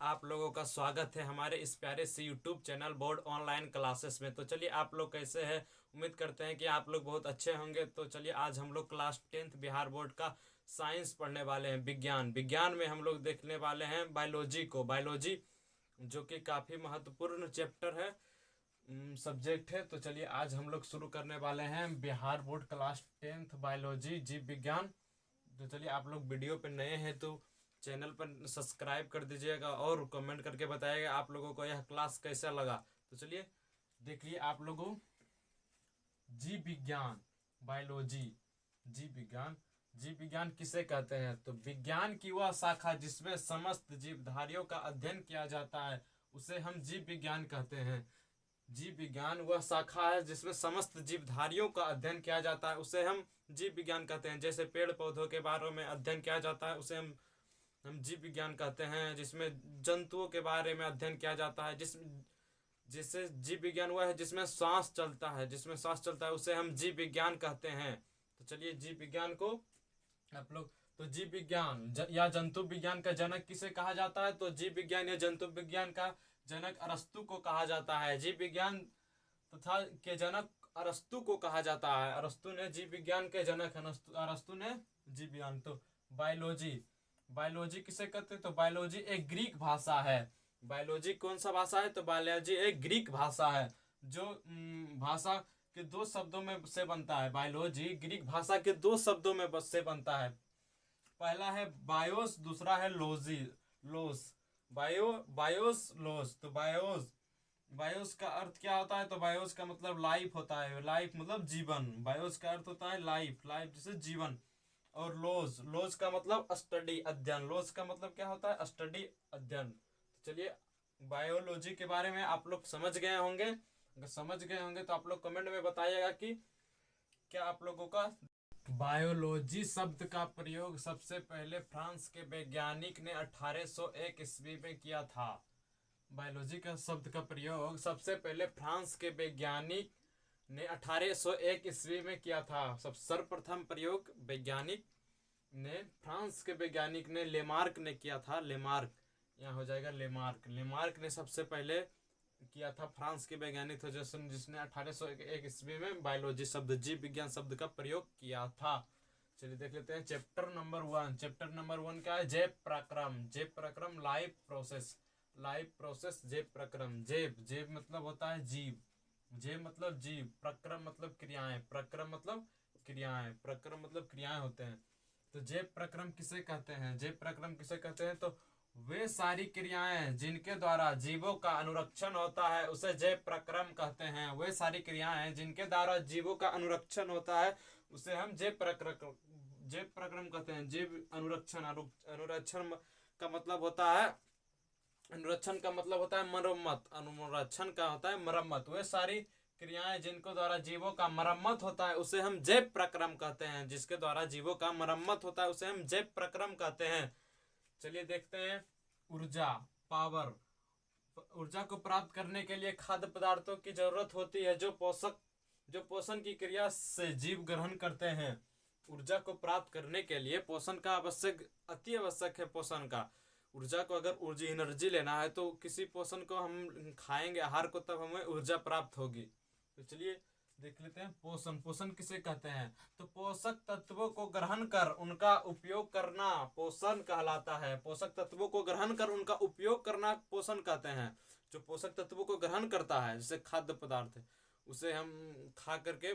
आप लोगों का स्वागत है हमारे इस प्यारे से YouTube channel board online classes में। तो चलिए, आप लोग कैसे हैं? उम्मीद करते हैं कि आप लोग बहुत अच्छे होंगे। तो चलिए, आज हम लोग क्लास 10th बिहार बोर्ड का साइंस पढ़ने वाले हैं। विज्ञान विज्ञान में हम लोग देखने वाले हैं बायोलॉजी, जो कि काफ़ी महत्वपूर्ण चैप्टर है, सब्जेक्ट है। तो चलिए, आज हम लोग शुरू करने वाले हैं Bihar board class 10th biology जीव विज्ञान। तो चलिए, आप लोग वीडियो पे नए हैं तो चैनल पर सब्सक्राइब कर दीजिएगा और कमेंट करके बताइएगा आप लोगों को यह क्लास कैसा लगा। तो चलिए, देखिए आप लोगों, जीव विज्ञान बायोलॉजी जीव विज्ञान किसे कहते हैं? तो विज्ञान की वह शाखा जिसमें समस्त जीवधारियों का अध्ययन किया जाता है उसे हम जीव विज्ञान कहते हैं। जीव विज्ञान वह शाखा है जिसमें समस्त जीवधारियों का अध्ययन किया जाता है, उसे हम जीव विज्ञान कहते हैं। जैसे पेड़ पौधों के बारे में अध्ययन किया जाता है उसे हम जीव विज्ञान कहते हैं। जिसमें जंतुओं के बारे में अध्ययन किया जाता है, जिससे जीव विज्ञान वह है जिसमें सांस चलता है उसे हम जीव विज्ञान कहते हैं। तो चलिए, जीव विज्ञान को आप लोग, तो जीव विज्ञान या जंतु विज्ञान का जनक किसे कहा जाता है? तो जीव विज्ञान या जंतु विज्ञान का जनक अरस्तु को कहा जाता है। जीव विज्ञान तथा के जनक अरस्तु को कहा जाता है। अरस्तु ने जीव विज्ञान के जनक, अरस्तु ने जीव विज्ञान। तो बायोलॉजी किसे कहते हैं? तो बायोलॉजी एक ग्रीक भाषा है। बायोलॉजी कौन सा भाषा है? तो बायोलॉजी एक ग्रीक भाषा है, जो भाषा के दो शब्दों में से बनता है। बायोलॉजी ग्रीक भाषा के दो शब्दों में से बनता है। पहला है बायोस, दूसरा है लोस। BIOS loss. तो बायोस का अर्थ क्या होता है? तो बायोस का मतलब लाइफ होता है। लाइफ मतलब जीवन। बायोस का अर्थ होता है लाइफ जैसे जीवन। और लोज का मतलब स्टडी, अध्ययन। लोज का मतलब क्या होता है? स्टडी, अध्ययन। तो चलिए, बायोलॉजी के बारे में आप लोग समझ गए होंगे। अगर समझ गए होंगे तो आप लोग कमेंट में बताइएगा कि क्या आप लोगों का। बायोलॉजी शब्द का प्रयोग सबसे पहले फ्रांस के वैज्ञानिक ने 1801 ईस्वी में किया था। बायोलॉजी का शब्द का प्रयोग सबसे पहले फ्रांस के वैज्ञानिक ने 1801 ईस्वी में किया था। सर्वप्रथम प्रयोग फ्रांस के वैज्ञानिक ने लेमार्क ने किया था। लेमार्क, यहाँ हो जाएगा लेमार्क ने सबसे पहले किया था। फ्रांस के वैज्ञानिक थे जिसने 1801 ईस्वी में बायोलॉजी शब्द, जीव विज्ञान शब्द का प्रयोग किया था। चलिए देख लेते हैं चैप्टर नंबर 1 क्या है? जैव प्रक्रम लाइफ प्रोसेस जैव प्रक्रम। जैव मतलब होता है जीव, प्रक्रम मतलब क्रियाएं होते हैं। तो जैव प्रक्रम किसे कहते हैं? तो वे सारी क्रियाएं जिनके द्वारा जीवों का अनुरक्षण होता है उसे जैव प्रक्रम कहते हैं। वे सारी क्रियाएं जिनके द्वारा जीवों का अनुरक्षण होता है उसे हम जैव प्रक्रम कहते हैं। जीव अनुरक्षण का मतलब होता है, अनुरक्षण का मतलब होता है मरम्मत। अनुरक्षण का होता है मरम्मत। वे सारी क्रियाएं जिनको द्वारा जीवों का मरम्मत होता है उसे हम जैव प्रक्रम कहते हैं। जिसके द्वारा जीवों का मरम्मत होता है उसे हम जैव प्रक्रम कहते हैं। चलिए देखते हैं ऊर्जा, पावर। ऊर्जा को प्राप्त करने के लिए खाद्य पदार्थों की जरूरत होती है जो पोषण की क्रिया से जीव ग्रहण करते हैं। ऊर्जा को प्राप्त करने के लिए पोषण का अति आवश्यक है। पोषण का, ऊर्जा को अगर ऊर्जा एनर्जी लेना है तो किसी पोषण को हम खाएंगे, आहार को, तब हमें ऊर्जा प्राप्त होगी। तो चलिए देख लेते हैं पोषण किसे कहते हैं? तो पोषक तत्वों को ग्रहण कर उनका उपयोग करना पोषण कहलाता है। पोषक तत्वों को ग्रहण कर उनका उपयोग करना पोषण कहते हैं। जो पोषक तत्वों को ग्रहण करता है, जैसे खाद्य पदार्थ, उसे हम खा करके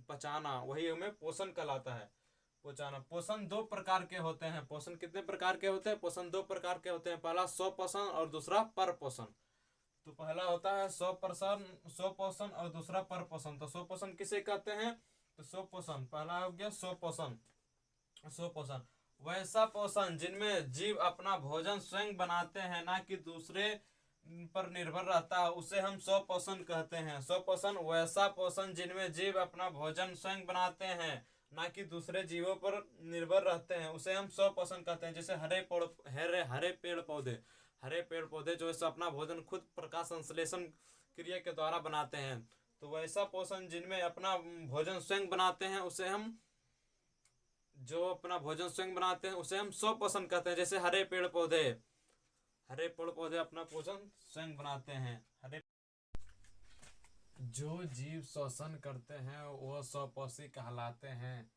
पचाना, वही हमें पोषण कहलाता है। पोषण दो प्रकार के होते हैं। पोषण कितने प्रकार के होते हैं? पोषण दो प्रकार के होते हैं। पहला स्वपोषण और दूसरा परपोषण। तो पहला होता है स्वपोषण और दूसरा परपोषण। तो स्वपोषण किसे कहते हैं? तो स्वपोषण, पहला हो गया स्वपोषण वैसा पोषण जिनमें जीव अपना भोजन स्वयं बनाते हैं, ना कि दूसरे पर निर्भर रहता है, उसे हम स्वपोषण कहते हैं। स्वपोषण वैसा पोषण जिनमें जीव अपना भोजन स्वयं बनाते हैं, ना कि दूसरे जीवों पर निर्भर रहते हैं, उसे हम स्वपोषण कहते हैं। जैसे हरे पेड़ पौधे जो है अपना भोजन खुद प्रकाश संश्लेषण क्रिया के द्वारा बनाते हैं। तो वैसा पोषण जिनमें अपना भोजन स्वयं बनाते हैं उसे हम स्वपोषण कहते हैं। जैसे हरे पेड़ पौधे अपना भोजन स्वयं बनाते हैं। हरे जो जीव श्वसन करते हैं वो स्वपोषी कहलाते हैं।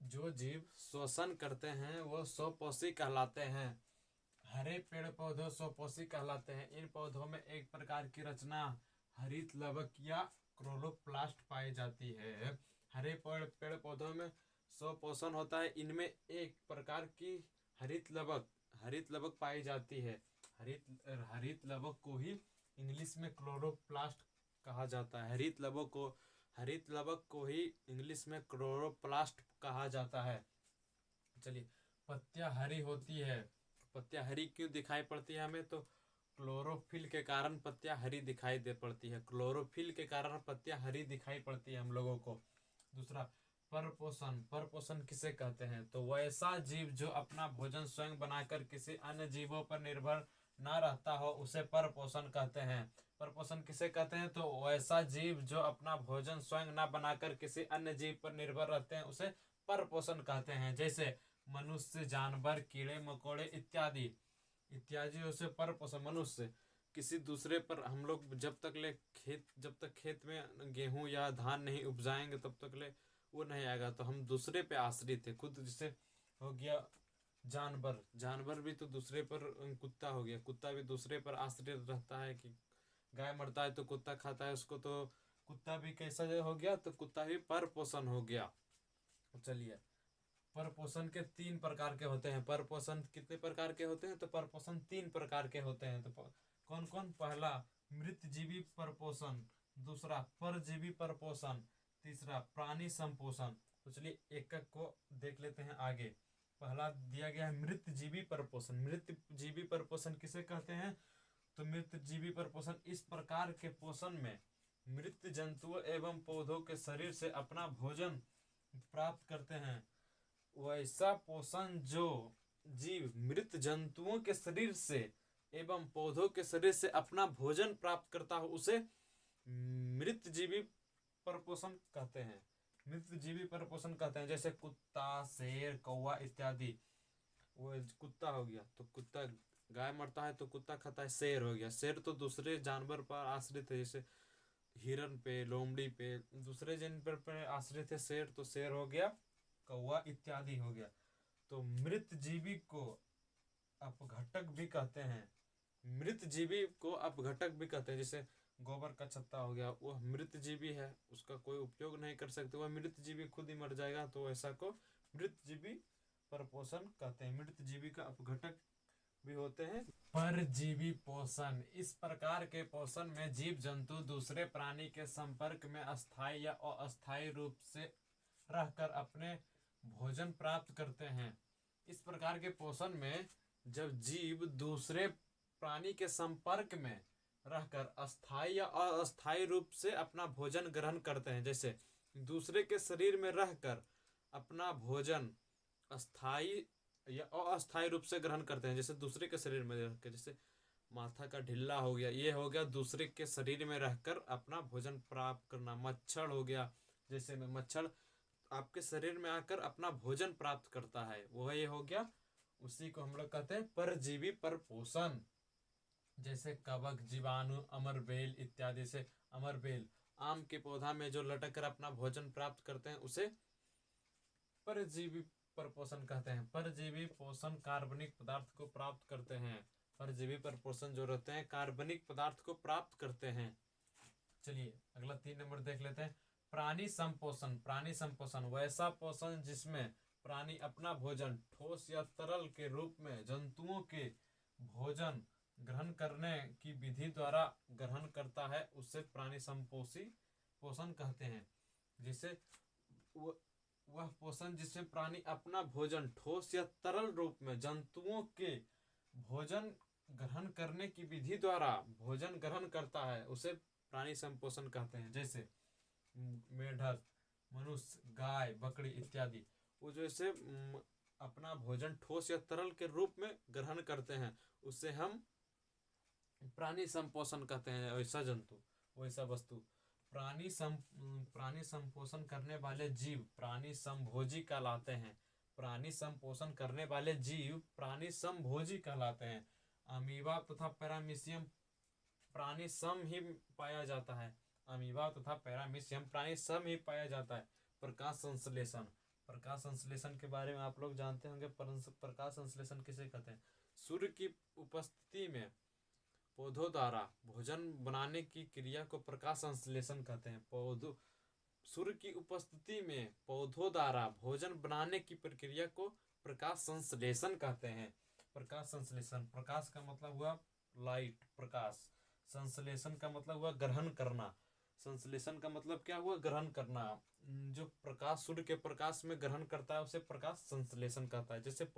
जो जीव श्वसन करते हैं वो स्वपोषी कहलाते हैं। हरे पेड़ पौधे स्वपोषी कहलाते हैं। इन पौधों में एक प्रकार की रचना हरित लवक या क्लोरोप्लास्ट पाई जाती है। हरे पेड़ पौधों में स्वपोषण होता है। इनमें एक प्रकार की हरित लवक पाई जाती है। हरित लवक को ही इंग्लिश में क्लोरोप्लास्ट कहा जाता है। हरित लवक को ही इंग्लिश में क्लोरोप्लास्ट कहा जाता है। चलिए, पत्तियां हरी होती है। पत्तियां हरी क्यों दिखाई पड़ती है हमें? तो क्लोरोफिल के कारण पत्तियां हरी दिखाई दे पड़ती है। क्लोरोफिल के कारण पत्तियां हरी दिखाई पड़ती है हम लोगों को। दूसरा, परपोषण किसे कहते हैं? तो वैसा जीव जो अपना भोजन स्वयं बनाकर किसी अन्य जीवों पर निर्भर ना रहता हो उसे परपोषण कहते हैं। परपोषण किसे कहते हैं? तो वैसा जीव जो अपना भोजन स्वयं ना बनाकर किसी अन्य जीव पर निर्भर रहते हैं उसे परपोषण कहते हैं। जैसे मनुष्य, जानवर, कीड़े मकोड़े इत्यादि उसे परपोषण। मनुष्य किसी दूसरे पर, हम लोग जब तक खेत में गेहूं या धान नहीं उपजाएंगे तब तक ले वो नहीं आएगा, तो हम दूसरे पे आश्रित है खुद। जैसे हो गया जानवर भी तो दूसरे पर, कुत्ता हो गया, कुत्ता भी दूसरे पर आश्रित रहता है कि गाय मरता है तो कुत्ता खाता है उसको, तो कुत्ता भी कैसा हो गया? तो कुत्ता भी परपोषण हो गया। चलिए, परपोषण के 3 प्रकार के होते हैं। परपोषण कितने प्रकार के होते हैं? तो परपोषण 3 प्रकार के होते हैं। तो कौन कौन? पहला मृतजीवी परपोषण, दूसरा परजीवी परपोषण, तीसरा प्राणी संपोषण। तो चलिए एक एक को देख लेते हैं आगे। पहला दिया गया है मृतजीवी परपोषण। मृतजीवी परपोषण किसे कहते हैं? तो मृतजीवी परपोषण इस प्रकार के पोषण में मृत जंतुओं एवं पौधों के शरीर से अपना भोजन प्राप्त करते हैं। वैसा पोषण जो जीव मृत जंतुओं के शरीर से एवं पौधों के शरीर से अपना भोजन प्राप्त करता हो उसे मृतजीवी परपोषण कहते हैं। मृतजीवी परपोषण कहते हैं। जैसे कुत्ता, शेर, कौवा इत्यादि। वो कुत्ता हो गया तो कुत्ता, गाय मरता है तो कुत्ता खाता है। शेर हो गया, शेर तो दूसरे जानवर पर आश्रित है, जैसे हिरन पे, लोमड़ी पे, दूसरे जानवर पर आश्रित है शेर, तो शेर हो गया। कौवा इत्यादि हो गया। तो मृत जीवी को अपघटक भी कहते हैं। मृत जीवी को अपघटक भी कहते हैं। जैसे गोबर का छत्ता हो गया, वह मृत जीवी है, उसका कोई उपयोग नहीं कर सकते, वह मृत जीवी खुद ही मर जाएगा, तो ऐसा को मृत जीवी परपोषण कहते हैं। मृत जीवी का अपघटक भी होते हैं। परजीवी पोषण, इस प्रकार के पोषण में जीव जंतु दूसरे प्राणी के संपर्क में अस्थायी या अस्थायी रूप से रहकर अपने भोजन प्राप्त करते हैं। इस प्रकार के पोषण में जब जीव दूसरे प्राणी के संपर्क में रहकर अस्थायी या अस्थायी रूप से अपना भोजन ग्रहण करते हैं, जैसे दूसरे के शरीर में रहकर अपना भोजन अस्थायी या अस्थायी रूप से ग्रहण करते हैं, जैसे दूसरे के शरीर में रहकर, जैसे माथा का ढिल्ला हो गया, ये हो गया दूसरे के शरीर में रहकर अपना भोजन प्राप्त करना। मच्छर हो गया, जैसे में मच्छर आपके शरीर में आकर अपना भोजन प्राप्त करता है, वह ये हो गया, उसी को हम लोग कहते हैं परजीवी परपोषण। जैसे कवक, जीवाणु, अमरबेल इत्यादि से। अमरबेल आम के पौधा में जो लटक कर अपना भोजन प्राप्त करते हैं उसे परजीवी परपोषण कहते हैं। परजीवी पोषण कार्बनिक पदार्थ को प्राप्त करते हैं। परजीवी परपोषण जो रहते हैं कार्बनिक पदार्थ को प्राप्त करते हैं। चलिए अगला 3 नंबर देख लेते हैं। प्राणी संपोषण। प्राणी संपोषण वैसा पोषण जिसमें प्राणी अपना भोजन ठोस या तरल के रूप में जंतुओं के भोजन ग्रहण करने की विधि द्वारा ग्रहण करता है, उसे प्राणी संपोषी पोषण कहते हैं। जिसे वह पोषण जिसमें प्राणी अपना भोजन ठोस या तरल रूप में जंतुओं के भोजन ग्रहण करने की विधि द्वारा भोजन ग्रहण करता है, उसे प्राणी संपोषण कहते हैं। जैसे मेढक, मनुष्य, गाय, बकरी इत्यादि, वो जैसे अपना भोजन ठोस या तरल के रूप में ग्रहण करते हैं, उससे हम प्राणी संपोषण कहते हैं। वैसा जंतु, वैसा वस्तु प्राणी संपोषण करने वाले जीव प्राणी संभोजी कहलाते हैं। प्राणी संपोषण करने वाले जीव प्राणी संभोजी कहलाते हैं। अमीबा तथा पैरामीशियम प्राणी सम ही पाया जाता है। अमीबा तथा पैरामीशियम प्राणी सम ही पाया जाता है। प्रकाश संश्लेषण, प्रकाश संश्लेषण के बारे में आप लोग जानते होंगे। प्रकाश संश्लेषण किसे कहते हैं? सूर्य की उपस्थिति में पौधों द्वारा भोजन बनाने की क्रिया को प्रकाश संश्लेषण कहते हैं। पौधों सूर्य की उपस्थिति में पौधों द्वारा भोजन बनाने की प्रक्रिया को प्रकाश संश्लेषण कहते हैं। प्रकाश संश्लेषण, प्रकाश का मतलब हुआ लाइट, प्रकाश। संश्लेषण का मतलब हुआ ग्रहण करना। संश्लेषण का मतलब क्या हुआ? ग्रहण करना। जो प्रकाश सूर्य के प्रकाश में ग्रहण करता है उसे प्रकाश संश्लेषण कहता है। जैसे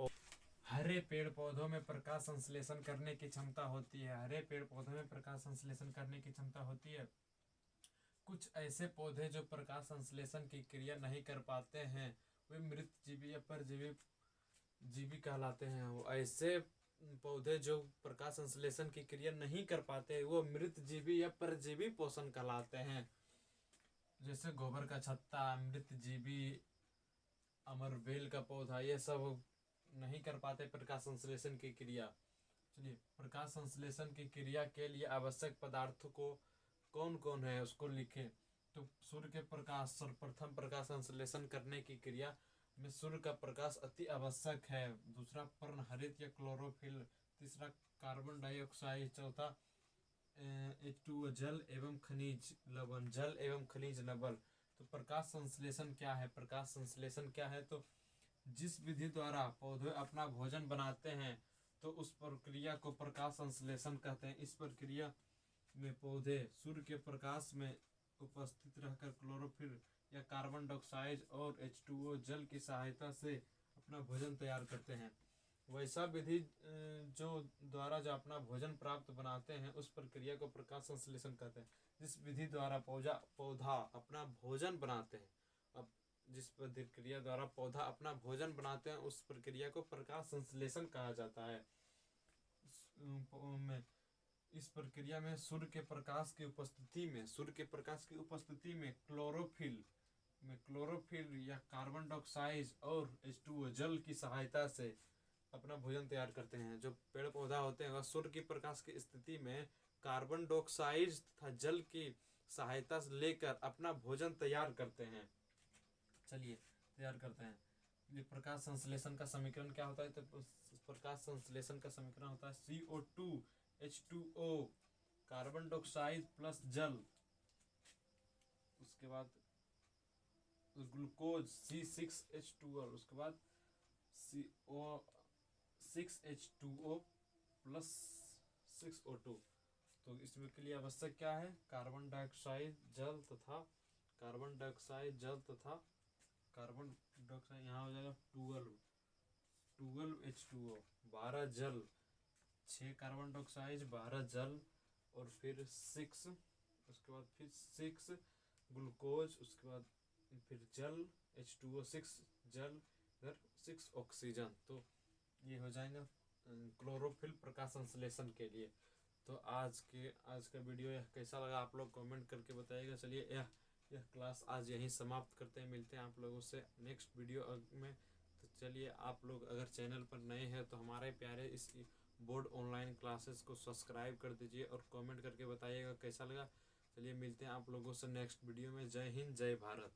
हरे पेड़ पौधों में प्रकाश संश्लेषण करने की क्षमता होती है। हरे पेड़ पौधों में प्रकाश संश्लेषण करने की क्षमता होती है। कुछ ऐसे पौधे जो प्रकाश संश्लेषण की क्रिया नहीं कर पाते हैं वे मृत जीवी या परजीवी जीवी कहलाते हैं। वो ऐसे पौधे जो प्रकाश संश्लेषण की क्रिया नहीं कर पाते वो मृत जीवी या परजीवी पोषण कहलाते हैं। जैसे गोबर का छत्ता, मृत जीवी, अमरबेल का पौधा, ये सब नहीं कर पाते प्रकाश संश्लेषण की क्रिया। चलिए, प्रकाश संश्लेषण की क्रिया के लिए आवश्यक पदार्थों को कौन कौन है उसको लिखें। तो सूर्य के प्रकाश, सर्वप्रथम प्रकाश संश्लेषण करने की क्रिया में सूर्य का प्रकाश अति आवश्यक है। दूसरा पर्णहरित या क्लोरोफिल, तीसरा कार्बन डाइऑक्साइड, चौथा H2O जल एवं खनिज लवण, जल एवं खनिज लवण। तो प्रकाश संश्लेषण क्या है? प्रकाश संश्लेषण क्या है? तो जिस विधि द्वारा पौधे अपना भोजन बनाते हैं तो उस प्रक्रिया को प्रकाश संश्लेषण कहते हैं। इस प्रक्रिया में पौधे सूर्य के प्रकाश में उपस्थित रहकर क्लोरोफिल या कार्बन डाइऑक्साइड और H2O जल की सहायता से अपना भोजन तैयार करते हैं। वैसा विधि जो अपना भोजन प्राप्त बनाते हैं उस प्रक्रिया को प्रकाश संश्लेषण कहते हैं। जिस विधि द्वारा पौधा अपना भोजन बनाते हैं, अब जिस प्रक्रिया द्वारा पौधा अपना भोजन बनाते हैं उस प्रक्रिया को प्रकाश संश्लेषण कहा जाता है। इस प्रक्रिया में सूर्य के प्रकाश की उपस्थिति में क्लोरोफिल या कार्बन डाइऑक्साइड और H2O जल की सहायता से अपना भोजन तैयार करते हैं। जो पेड़ पौधा होते हैं वह सूर्य की प्रकाश की स्थिति में कार्बन डाइऑक्साइड तथा जल की सहायता से लेकर अपना भोजन तैयार करते हैं। चलिए, तैयार करते हैं। ये प्रकाश संश्लेषण का समीकरण क्या होता है? तो प्रकाश संश्लेषण का समीकरण होता है CO2 H2O carbon dioxide plus जल, उसके बाद ग्लूकोज C6H12, उसके बाद CO6H2O प्लस 6O2। तो इसमें के लिए आवश्यक क्या है? कार्बन डाइऑक्साइड जल तथा कार्बन डाइऑक्साइड यहाँ हो जाएगा 12H2O, 12 जल, 6 कार्बन डाइऑक्साइड, 12 जल और फिर 6, उसके बाद फिर 6 ग्लूकोज, उसके बाद फिर जल H2O 6 जल, इधर 6 ऑक्सीजन। तो ये हो जाएगा क्लोरोफिल प्रकाश संश्लेषण के लिए। तो आज का वीडियो यह कैसा लगा आप लोग कमेंट करके बताइएगा। चलिए, यह क्लास आज यहीं समाप्त करते हैं। मिलते हैं आप लोगों से नेक्स्ट वीडियो में। तो चलिए, आप लोग अगर चैनल पर नए हैं तो हमारे प्यारे इस बोर्ड ऑनलाइन क्लासेस को सब्सक्राइब कर दीजिए और कमेंट करके बताइएगा कैसा लगा। चलिए, मिलते हैं आप लोगों से नेक्स्ट वीडियो में। जय हिंद, जय भारत।